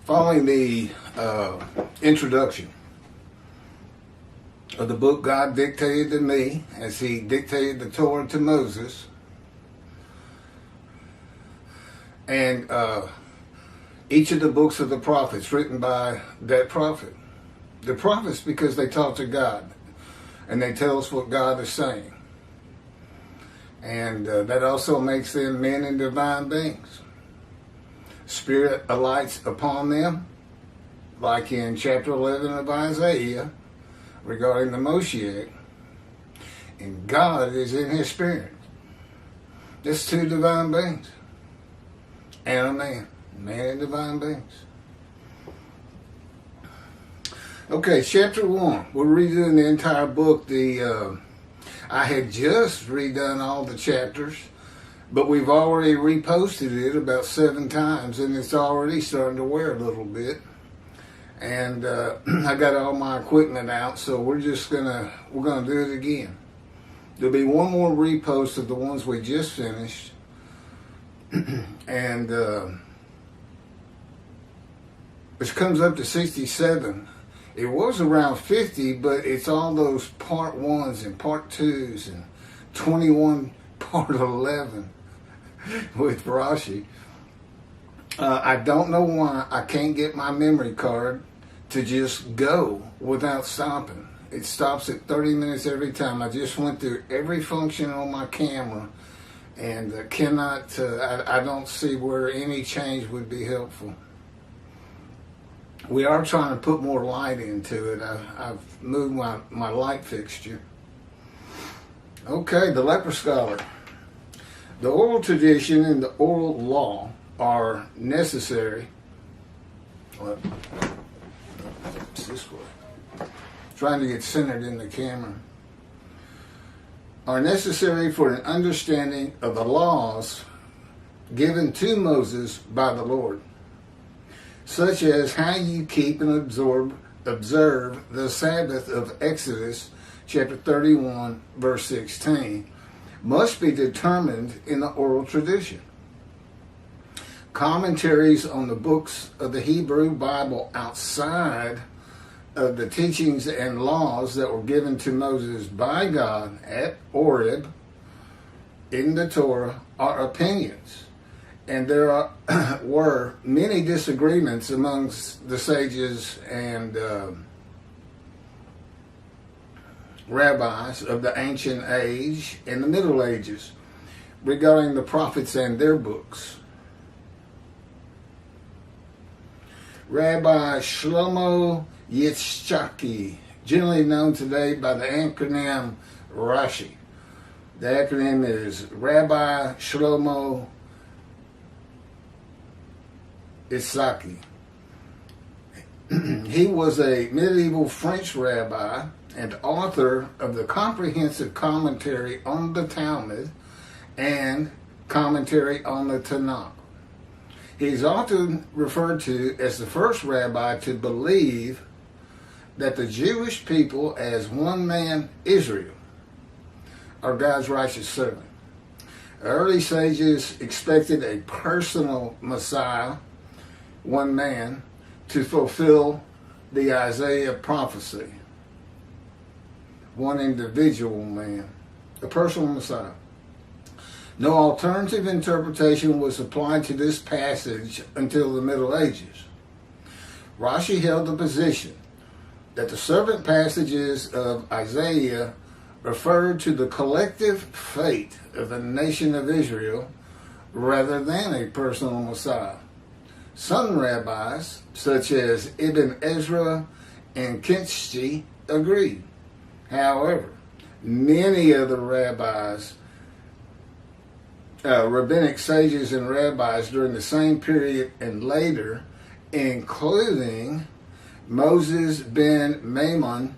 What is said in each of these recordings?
Following the introduction of the book God dictated to me as he dictated the Torah to Moses, and each of the books of the prophets written by that prophet. The prophets, because they talk to God and they tell us what God is saying. And that also makes them men and divine beings. Spirit alights upon them, like in chapter 11 of Isaiah, regarding the Moshiach, and God is in his spirit. There's two divine beings, and a man and divine beings. Okay, chapter 1. We're redoing the entire book. I had just redone all the chapters, but we've already reposted it about 7 times, and it's already starting to wear a little bit. And I got all my equipment out, so we're gonna do it again. There'll be one more repost of the ones we just finished, and which comes up to 67. It was around 50, but it's all those part 1s and part 2s and 21 part 11 with Rashi. I don't know why I can't get my memory card to just go without stopping. It stops at 30 minutes every time. I just went through every function on my camera and I don't see where any change would be helpful. We are trying to put more light into it. I've moved my light fixture. Okay, the Leper scholar. The oral tradition and the oral law are necessary. It's this way. Trying to get centered in the camera. Are necessary for an understanding of the laws given to Moses by the Lord, such as how you keep and observe the Sabbath of Exodus, chapter 31, verse 16, must be determined in the oral tradition. Commentaries on the books of the Hebrew Bible outside of the teachings and laws that were given to Moses by God at Horeb in the Torah are opinions. And there were many disagreements amongst the sages and rabbis of the ancient age and the Middle Ages regarding the prophets and their books. Rabbi Shlomo Yitzchaki, generally known today by the acronym Rashi. The acronym is RAbbi SHlomo Itzhaki. He was a medieval French rabbi and author of the comprehensive commentary on the Talmud and commentary on the Tanakh. He's often referred to as the first rabbi to believe that the Jewish people as one man, Israel, are God's righteous servant. Early sages expected a personal Messiah, one man, to fulfill the Isaiah prophecy. One individual man, a personal Messiah. No alternative interpretation was applied to this passage until the Middle Ages. Rashi held the position that the servant passages of Isaiah referred to the collective fate of the nation of Israel rather than a personal Messiah. Some rabbis, such as Ibn Ezra and Kinski, agreed. However, many other rabbis, rabbinic sages and rabbis during the same period and later, including Moses ben Maimon,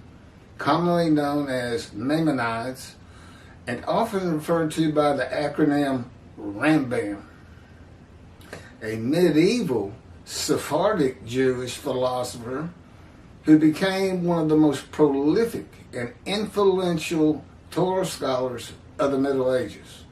commonly known as Maimonides, and often referred to by the acronym Rambam, a medieval Sephardic Jewish philosopher who became one of the most prolific and influential Torah scholars of the Middle Ages,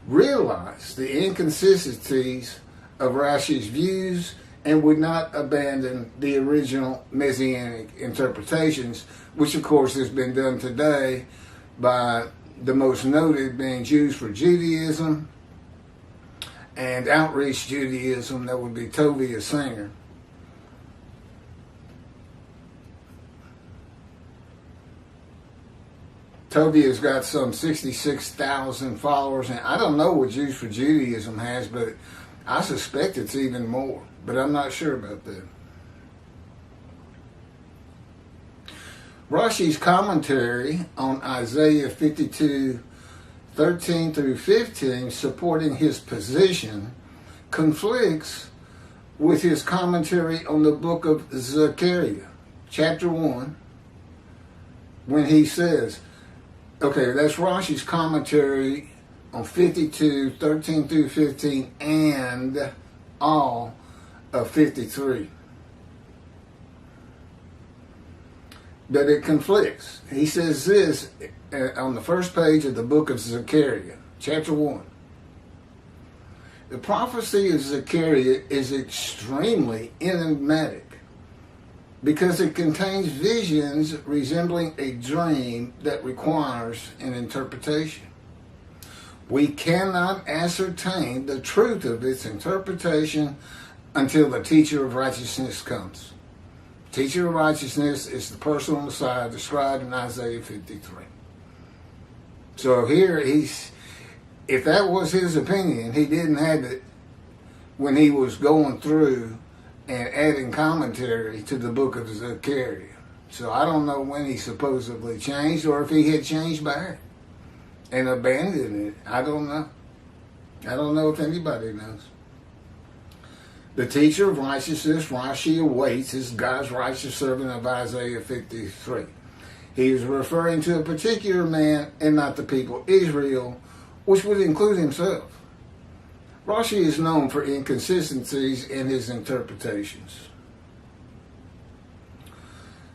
realized the inconsistencies of Rashi's views and would not abandon the original Messianic interpretations, which of course has been done today by the most noted being Jews for Judaism and Outreach Judaism, that would be Tovia Singer. Tovia's got some 66,000 followers, and I don't know what Jews for Judaism has, but I suspect it's even more, but I'm not sure about that. Rashi's commentary on Isaiah 52, 13 through 15, supporting his position, conflicts with his commentary on the book of Zechariah, chapter 1, when he says, okay, that's Rashi's commentary on 52, 13 through 15, and all of 53. But it conflicts. He says this on the first page of the book of Zechariah, chapter 1. The prophecy of Zechariah is extremely enigmatic because it contains visions resembling a dream that requires an interpretation. We cannot ascertain the truth of its interpretation until the teacher of righteousness comes. Teacher of righteousness is the personal Messiah described in Isaiah 53. So here if that was his opinion, he didn't have it when he was going through and adding commentary to the book of Zechariah. So I don't know when he supposedly changed, or if he had changed back and abandoned it. I don't know. I don't know if anybody knows. The teacher of righteousness, Rashi, awaits as God's righteous servant of Isaiah 53. He is referring to a particular man and not the people Israel, which would include himself. Rashi is known for inconsistencies in his interpretations.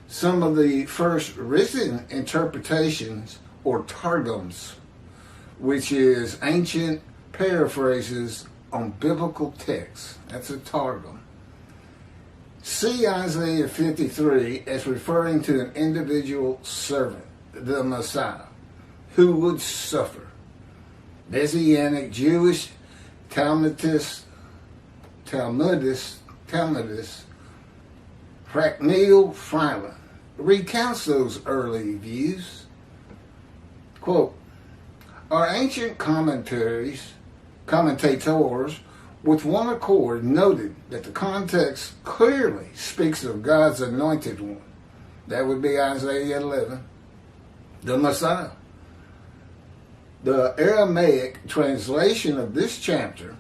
Some of the first written interpretations, or targums, which is ancient paraphrases on biblical texts. That's a targum. See Isaiah 53 as referring to an individual servant, the Messiah, who would suffer. Messianic Jewish Talmudist Cracknell Freiland recounts those early views. Quote, our ancient commentators with one accord noted that the context clearly speaks of God's anointed one. That would be Isaiah 11, the Messiah. The Aramaic translation of this chapter,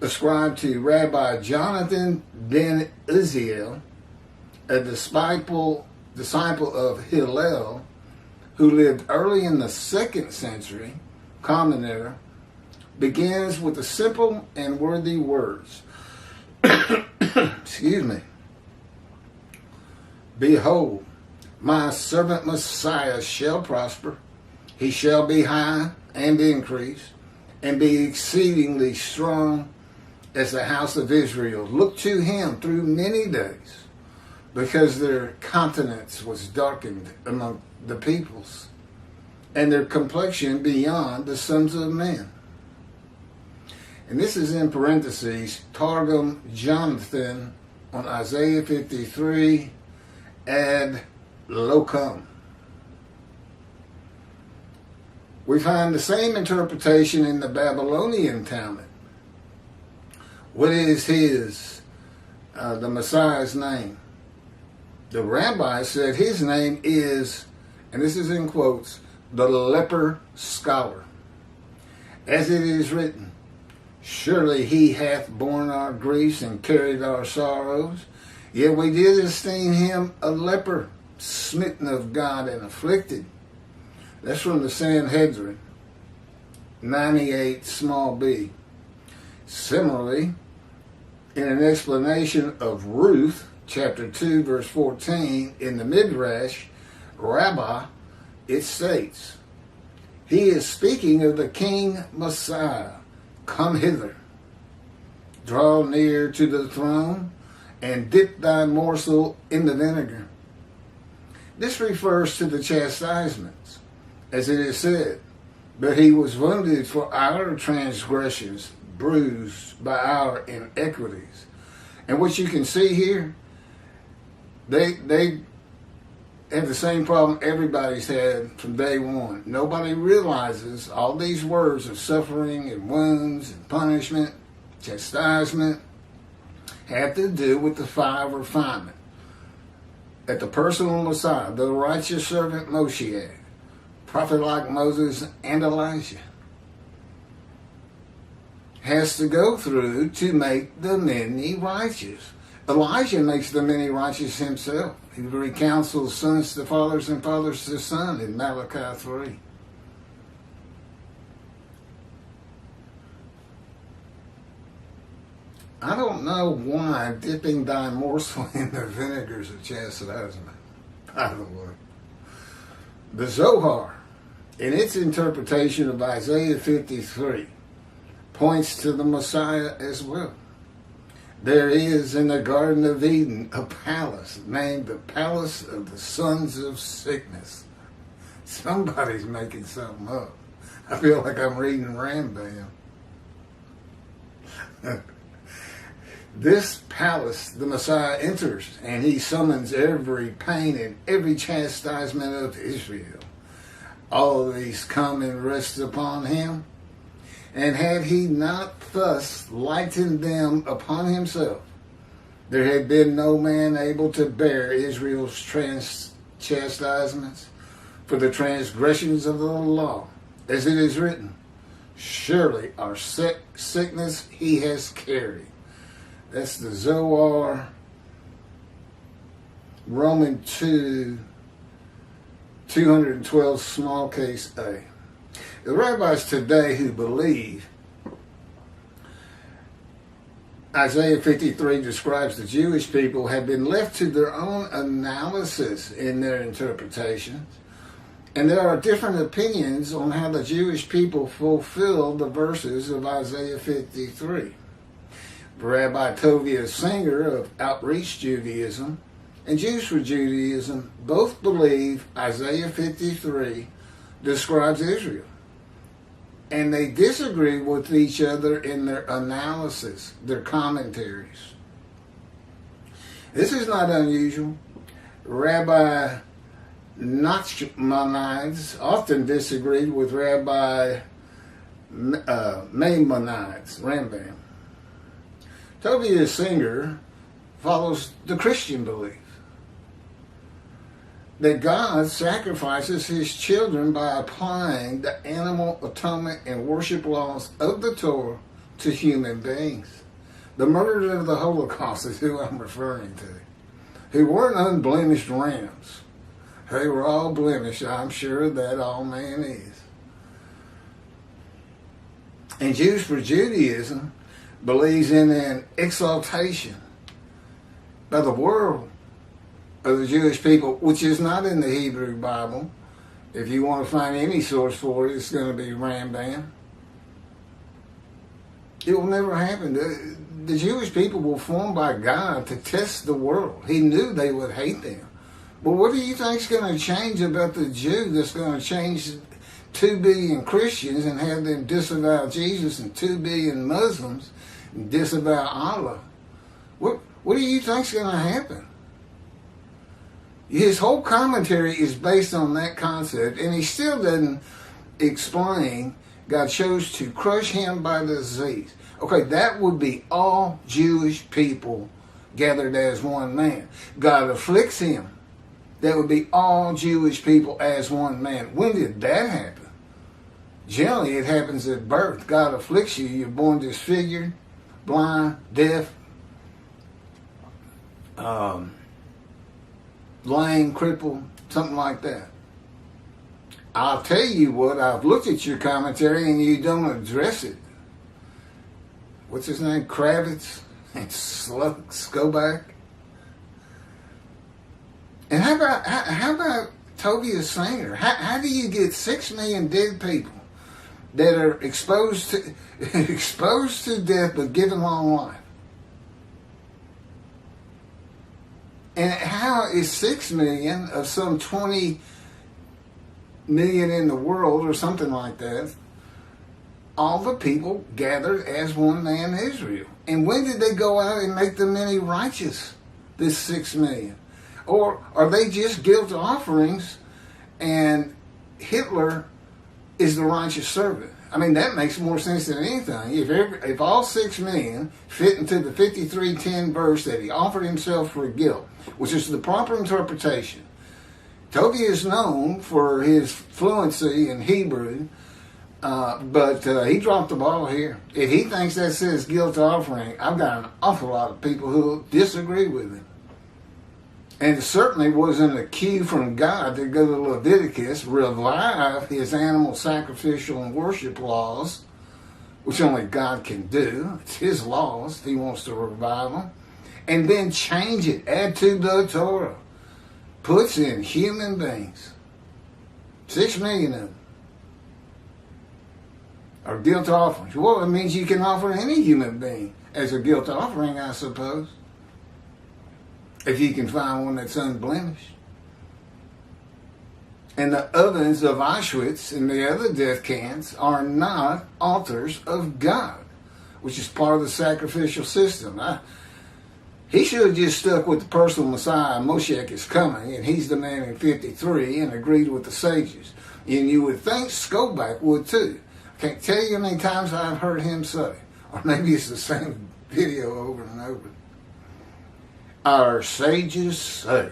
ascribed to Rabbi Jonathan ben Uziel, a disciple of Hillel, who lived early in the 2nd century, Common Era, begins with the simple and worthy words. Excuse me. Behold, my servant Messiah shall prosper. He shall be high and increase, and be exceedingly strong as the house of Israel. Look to him through many days, because their countenance was darkened among the peoples, and their complexion beyond the sons of men. And this is in parentheses, Targum Jonathan on Isaiah 53, ad locum. We find the same interpretation in the Babylonian Talmud. What is the Messiah's name? The rabbi said his name is, and this is in quotes, the leper scholar. As it is written, surely he hath borne our griefs and carried our sorrows, yet we did esteem him a leper, smitten of God and afflicted. That's from the Sanhedrin, 98 small b. Similarly, in an explanation of Ruth, chapter 2, verse 14, in the Midrash, Rabbah, it states, he is speaking of the King Messiah, come hither. draw near to the throne, and dip thy morsel in the vinegar. This refers to the chastisements, as it is said, but he was wounded for our transgressions, bruised by our iniquities. And what you can see here, they have the same problem everybody's had from day one. Nobody realizes all these words of suffering and wounds and punishment, chastisement, have to do with the fire refinement. That the personal Messiah, the righteous servant Moshiach, prophet like Moses and Elijah, has to go through to make the many righteous. Elijah makes the many righteous himself. He recounsels sons to fathers and fathers to sons in Malachi 3. I don't know why dipping thy morsel in the vinegars of chastisement. By the way, the Zohar, in its interpretation of Isaiah 53, points to the Messiah as well. There is in the Garden of Eden a palace named the Palace of the Sons of Sickness. Somebody's making something up. I feel like I'm reading Rambam. This palace the Messiah enters, and he summons every pain and every chastisement of Israel. All of these come and rest upon him. And had he not thus lightened them upon himself, there had been no man able to bear Israel's chastisements for the transgressions of the law, as it is written, surely our sickness he has carried. That's the Zohar, Roman 2, 212, small case A. The rabbis today who believe Isaiah 53 describes the Jewish people have been left to their own analysis in their interpretations, and there are different opinions on how the Jewish people fulfill the verses of Isaiah 53. Rabbi Tovia Singer of Outreach Judaism and Jews for Judaism both believe Isaiah 53 describes Israel. And they disagree with each other in their analysis, their commentaries. This is not unusual. Rabbi Nachmanides often disagreed with Rabbi Maimonides, Rambam. Tovia Singer follows the Christian belief that God sacrifices his children by applying the animal atonement and worship laws of the Torah to human beings. The murderers of the Holocaust is who I'm referring to, who weren't unblemished rams. They were all blemished. I'm sure that all man is. And Jews for Judaism believes in an exaltation by the world of the Jewish people, which is not in the Hebrew Bible. If you want to find any source for it, it's going to be Rambam. It will never happen. The Jewish people were formed by God to test the world. He knew they would hate them. But what do you think is going to change about the Jew that's going to change 2 billion Christians and have them disavow Jesus and 2 billion Muslims and disavow Allah? What do you think is going to happen? His whole commentary is based on that concept, and he still doesn't explain God chose to crush him by disease. Okay, that would be all Jewish people gathered as one man. God afflicts him. That would be all Jewish people as one man. When did that happen? Generally, it happens at birth. God afflicts you. You're born disfigured, blind, deaf, lame, crippled, something like that. I'll tell you what, I've looked at your commentary and you don't address it. What's his name? Kravitz and Skoback. And how about Tovia Singer? How do you get 6 million dead people that are exposed to death but given long life. And how is 6 million of some 20 million in the world or something like that, all the people gathered as one man Israel? And when did they go out and make the many righteous, this 6 million? Or are they just guilt offerings and Hitler is the righteous servant? I mean, that makes more sense than anything. If all 6 million fit into the 53:10 verse that he offered himself for guilt, which is the proper interpretation. Toby is known for his fluency in Hebrew, but he dropped the ball here. If he thinks that says guilt offering, I've got an awful lot of people who disagree with him. And it certainly wasn't a cue from God to go to Leviticus, revive his animal sacrificial and worship laws, which only God can do. It's his laws if he wants to revive them. And then change it, add to the Torah. Puts in human beings. 6 million of them are guilt offerings. Well, it means you can offer any human being as a guilt offering, I suppose. If you can find one that's unblemished. And the ovens of Auschwitz and the other death camps are not altars of God, which is part of the sacrificial system. He should have just stuck with the personal Messiah, Moshiach is coming, and he's the man in 53, and agreed with the sages. And you would think Skobach would too. I can't tell you how many times I've heard him say, or maybe it's the same video over and over. Our sages say.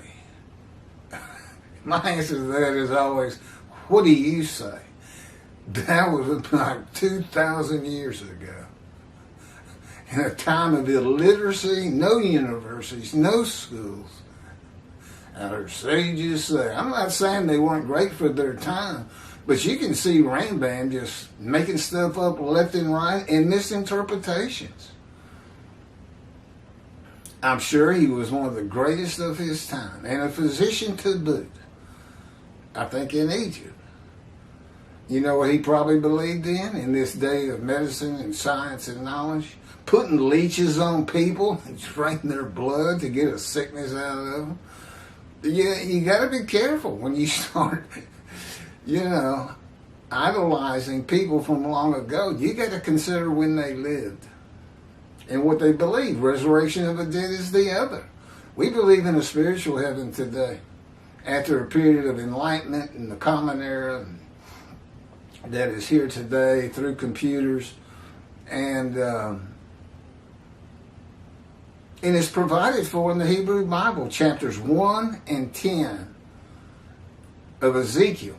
My answer to that is always, what do you say? That was like 2,000 years ago. In a time of illiteracy, no universities, no schools. Our sages say. I'm not saying they weren't great for their time, but you can see Rambam just making stuff up left and right and misinterpretations. I'm sure he was one of the greatest of his time, and a physician to boot. I think in Egypt. You know what he probably believed in this day of medicine and science and knowledge? Putting leeches on people and draining their blood to get a sickness out of them. Yeah, you got to be careful when you start, idolizing people from long ago. You got to consider when they lived and what they believe. Resurrection of the dead is the other. We believe in a spiritual heaven today. After a period of enlightenment in the common era that is here today through computers, and it's provided for in the Hebrew Bible, chapters 1 and 10 of Ezekiel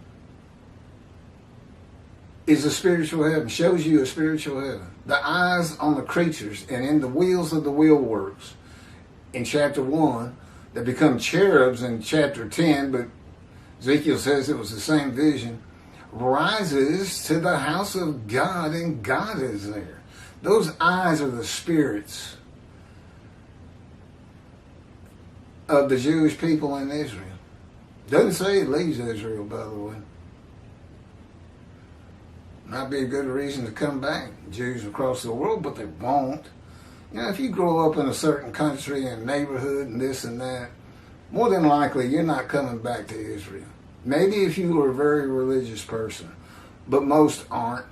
is a spiritual heaven, shows you a spiritual heaven. The eyes on the creatures and in the wheels of the wheelworks in chapter 1 that become cherubs in chapter 10, but Ezekiel says it was the same vision, rises to the house of God, and God is there. Those eyes are the spirits of the Jewish people in Israel. Doesn't say it leaves Israel, by the way. Might be a good reason to come back, Jews across the world, but they won't. If you grow up in a certain country and neighborhood and this and that, more than likely you're not coming back to Israel. Maybe if you were a very religious person, but most aren't.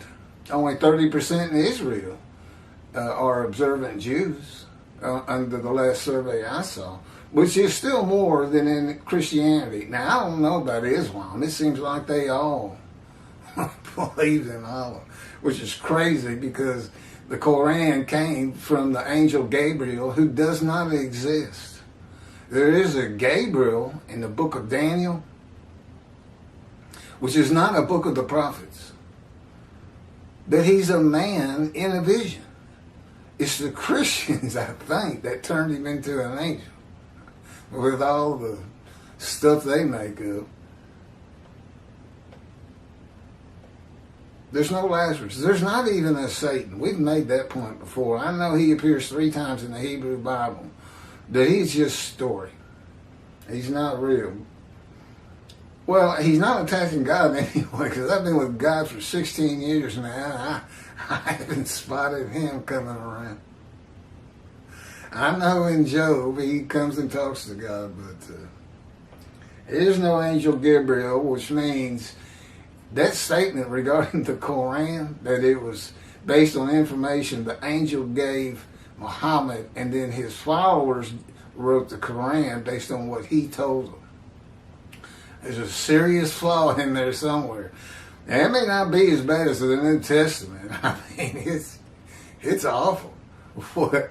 Only 30% in Israel are observant Jews under the last survey I saw, which is still more than in Christianity. Now, I don't know about Islam. It seems like they all believe in Allah, which is crazy because the Quran came from the angel Gabriel, who does not exist. There is a Gabriel in the book of Daniel, which is not a book of the prophets, but he's a man in a vision. It's the Christians, I think, that turned him into an angel with all the stuff they make up. There's no Lazarus. There's not even a Satan. We've made that point before. I know he appears 3 times in the Hebrew Bible, but he's just story. He's not real. Well, he's not attacking God anyway, because I've been with God for 16 years now. I haven't spotted him coming around. I know in Job he comes and talks to God, but there's no angel Gabriel, which means that statement regarding the Quran, that it was based on information the angel gave Muhammad, and then his followers wrote the Quran based on what he told them. There's a serious flaw in there somewhere. Now, it may not be as bad as the New Testament. I mean, it's awful. What?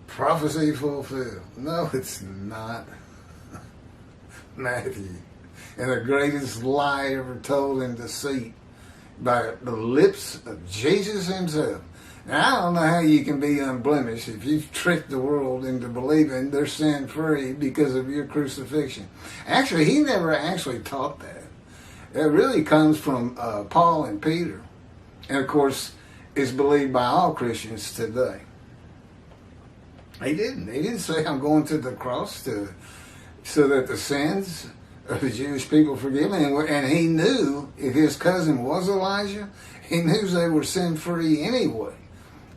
Prophecy fulfilled. No, it's not. Matthew. And the greatest lie ever told in deceit by the lips of Jesus himself. Now, I don't know how you can be unblemished if you've tricked the world into believing they're sin-free because of your crucifixion. Actually, he never actually taught that. It really comes from Paul and Peter. And, of course, is believed by all Christians today. He didn't. He didn't say, I'm going to the cross so that the sins of the Jewish people forgiven. And he knew if his cousin was Elijah, he knew they were sin-free anyway,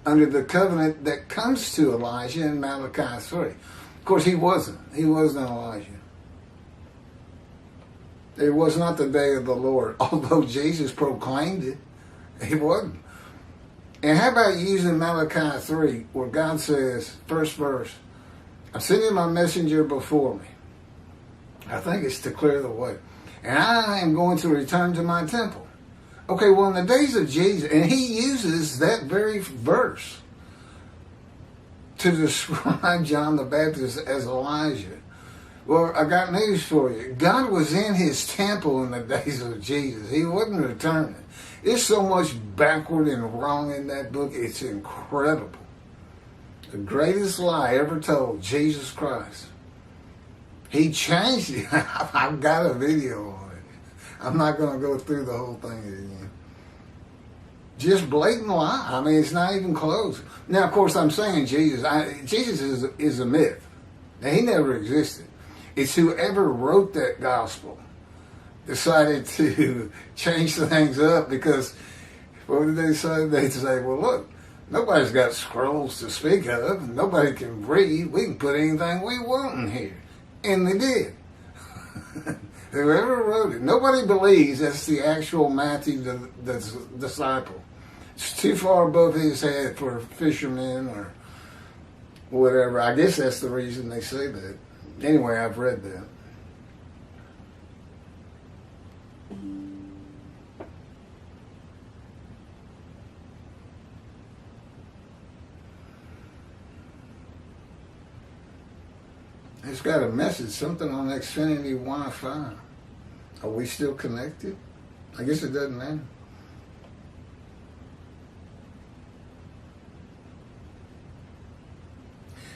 under the covenant that comes to Elijah in Malachi 3. Of course, he wasn't. He wasn't Elijah. It was not the day of the Lord, although Jesus proclaimed it. He wasn't. And how about using Malachi 3, where God says, first verse, I'm sending my messenger before me. I think it's to clear the way. And I am going to return to my temple. Okay, well, in the days of Jesus, and he uses that very verse to describe John the Baptist as Elijah. Well, I got news for you. God was in his temple in the days of Jesus. He wasn't returning. There's so much backward and wrong in that book. It's incredible. The greatest lie ever told, Jesus Christ. He changed it. I've got a video on it. I'm not going to go through the whole thing again. Just blatant lie. I mean, it's not even close. Now, of course, I'm saying Jesus. Jesus is a myth. Now, he never existed. It's whoever wrote that gospel decided to change things up because, what did they say? They'd say, well, look, nobody's got scrolls to speak of. Nobody can read. We can put anything we want in here. And they did. Whoever wrote it. Nobody believes that's the actual Matthew, the disciple. It's too far above his head for fishermen or whatever. I guess that's the reason they say that. Anyway, I've read that. It's got a message, something on Xfinity Wi-Fi. Are we still connected? I guess it doesn't matter.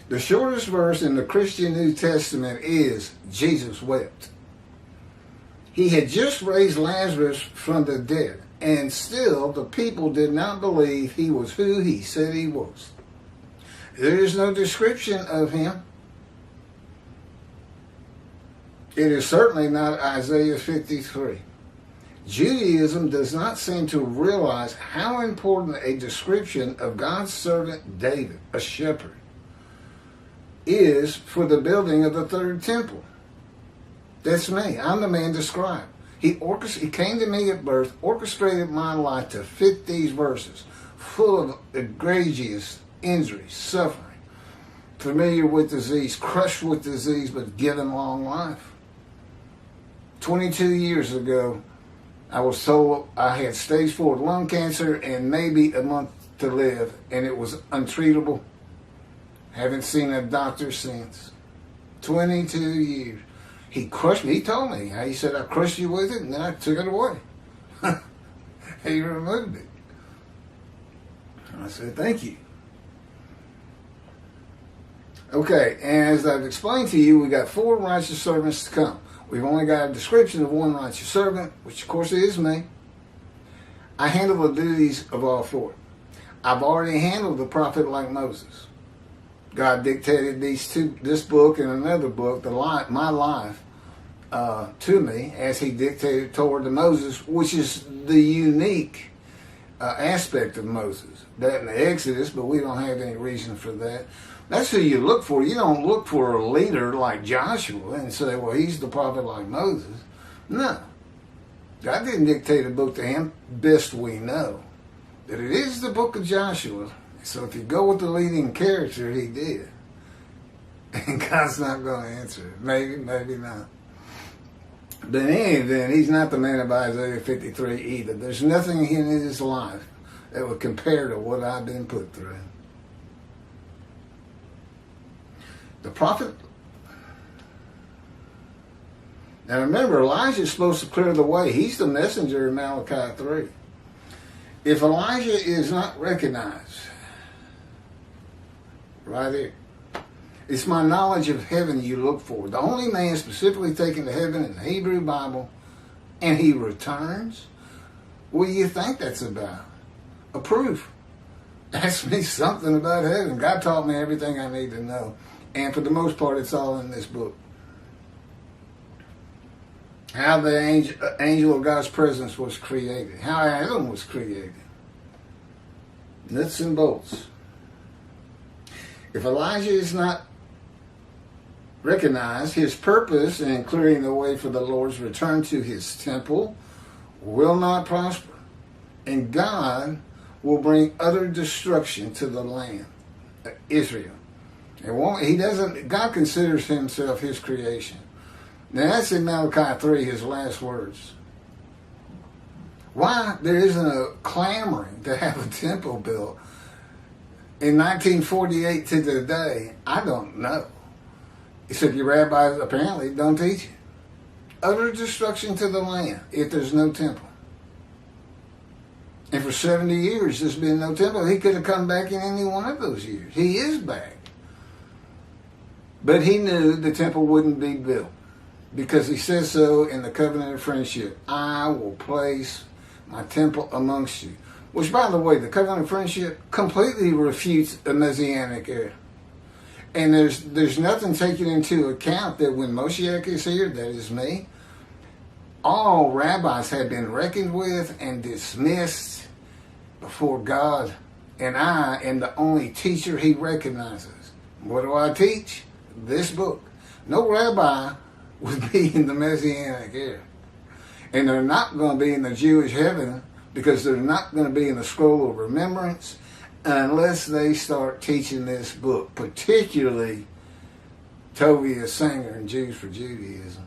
The shortest verse in the Christian New Testament is, Jesus wept. He had just raised Lazarus from the dead, and still the people did not believe he was who he said he was. There is no description of him. It is certainly not Isaiah 53. Judaism does not seem to realize how important a description of God's servant David, a shepherd, is for the building of the third temple. That's me. I'm the man described. He came to me at birth, orchestrated my life to fit these verses, full of egregious injuries, suffering, familiar with disease, crushed with disease, but given long life. 22 years ago, I was told I had stage 4 lung cancer and maybe a month to live, and it was untreatable. Haven't seen a doctor since. 22 years. He crushed me. He told me. He said, I crushed you with it, and then I took it away. He removed it. I said, thank you. Okay, and as I've explained to you, we got 4 righteous servants to come. We've only got a description of one righteous servant, which of course is me. I handle the duties of all 4. I've already handled the prophet like Moses. God dictated this book and another book, my life, to me as he dictated Torah to Moses, which is the unique aspect of Moses. That in the Exodus, but we don't have any reason for that. That's who you look for. You don't look for a leader like Joshua and say, well, he's the prophet like Moses. No. God didn't dictate a book to him, best we know. But it is the book of Joshua. So if you go with the leading character, he did. And God's not going to answer it. Maybe, maybe not. But in any event, he's not the man of Isaiah 53 either. There's nothing in his life that would compare to what I've been put through. The prophet. Now remember, Elijah's supposed to clear the way. He's the messenger in Malachi 3. If Elijah is not recognized, right here, it's my knowledge of heaven you look for. The only man specifically taken to heaven in the Hebrew Bible, and he returns. What do you think that's about? A proof. Ask me something about heaven. God taught me everything I need to know. And for the most part, it's all in this book. How the angel of God's presence was created. How Adam was created. Nuts and bolts. If Elijah is not recognized, his purpose in clearing the way for the Lord's return to his temple will not prosper. And God will bring utter destruction to the land, Israel. God considers himself his creation. Now that's in Malachi 3, his last words. Why there isn't a clamoring to have a temple built in 1948 to today, I don't know. Except your rabbis apparently don't teach it. Utter destruction to the land if there's no temple. And for 70 years there's been no temple. He could have come back in any one of those years. He is back. But he knew the temple wouldn't be built. Because he says so in the covenant of friendship. I will place my temple amongst you. Which, by the way, the covenant of friendship completely refutes the Messianic era. And there's nothing taken into account that when Moshiach is here, that is me, all rabbis have been reckoned with and dismissed before God. And I am the only teacher he recognizes. What do I teach? This book. No rabbi would be in the Messianic era. And they're not going to be in the Jewish heaven because they're not going to be in the scroll of remembrance unless they start teaching this book, particularly Tovia Singer and Jews for Judaism.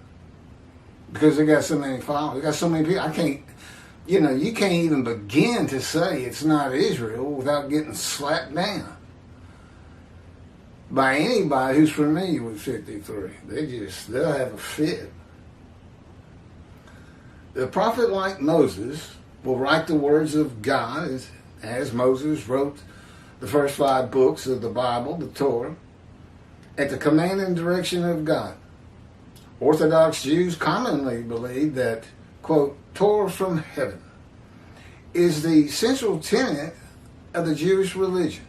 Because they got so many followers, they got so many people, you can't even begin to say it's not Israel without getting slapped down by anybody who's familiar with 53. They'll have a fit. The prophet like Moses will write the words of God as Moses wrote the first 5 books of the Bible, the Torah, at the command and direction of God. Orthodox Jews commonly believe that, quote, Torah from heaven is the central tenet of the Jewish religion.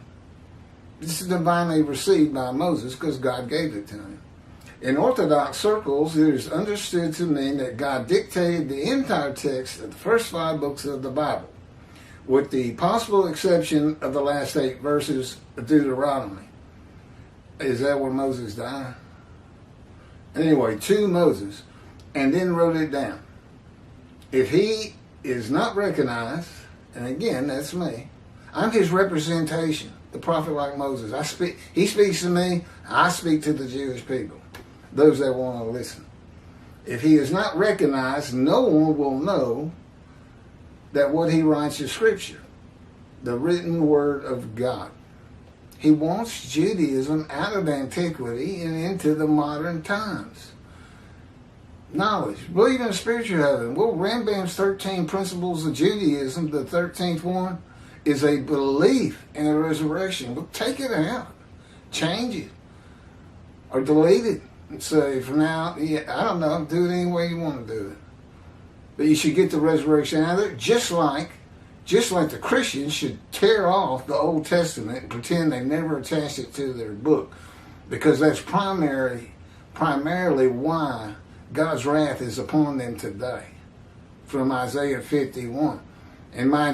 This is divinely received by Moses because God gave it to him. In Orthodox circles, it is understood to mean that God dictated the entire text of the first 5 books of the Bible, with the possible exception of the last 8 verses of Deuteronomy. Is that where Moses died? Anyway, to Moses, and then wrote it down. If he is not recognized, and again, that's me, I'm his representation, the prophet like Moses. He speaks to me, I speak to the Jewish people, those that want to listen. If he is not recognized, no one will know that what he writes is Scripture, the written word of God. He wants Judaism out of antiquity and into the modern times. Knowledge. Believe in a spiritual heaven. Well, Rambam's 13 principles of Judaism, the 13th one, is a belief in a resurrection. Well, take it out. Change it. Or delete it. And say, from now, I don't know, do it any way you want to do it. But you should get the resurrection out of it, just like the Christians should tear off the Old Testament and pretend they never attached it to their book. Because that's primarily why God's wrath is upon them today, from Isaiah 51. And mind